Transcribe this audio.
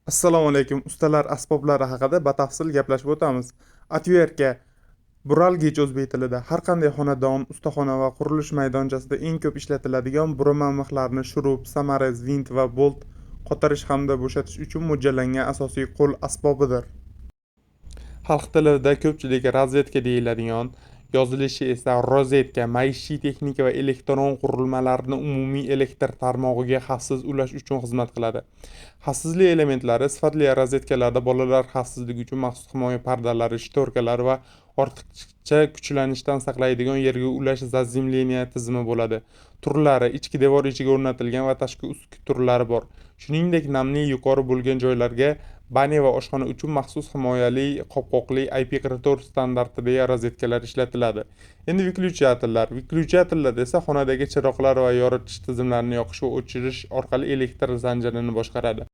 Assalomu alaykum. Ustalar asboblari haqida batafsil gaplashib o'tamiz. Atverka buralgich o'zbek tilida har qanday xonadon, ustaxona va qurilish maydonchasida eng ko'p ishlatiladigan burama mixlarni shurup, samarez, vint va bolt qotirish hamda bo'shatish uchun mo'ljallangan asosiy qo'l asbobidir. Xalq tilida ko'pchilik razvedka deyiladigan, yozilishi esa rozetka, maishiy texnika va elektron qurilmalarni umumiy elektr tarmog'iga xavfsiz ulash uchun xizmat qiladi. Xavfsizlik elementlari sifatli rozetkalarda bolalar xavfsizligi uchun maxsus himoya pardalari, shtorkalar va ortiqcha kuchlanishdan saqlaydigan yerga ulash zazimleniya tizimi bo'ladi. Turlari: ichki devor ichiga o'rnatilgan va tashqi ustki turlari bor. Shuningdek, namli yuqori bo'lgan joylarga bane va oshxona uchun maxsus himoyali qopqoqli IP44 standartidagi rozetkalar ishlatiladi. Endi vyuklyatorlar. Vyuklyatorlar esa xonadagi chiroqlar va yoritish tizimlarini yoqish va o'chirish orqali elektr zanjirini boshqaradi.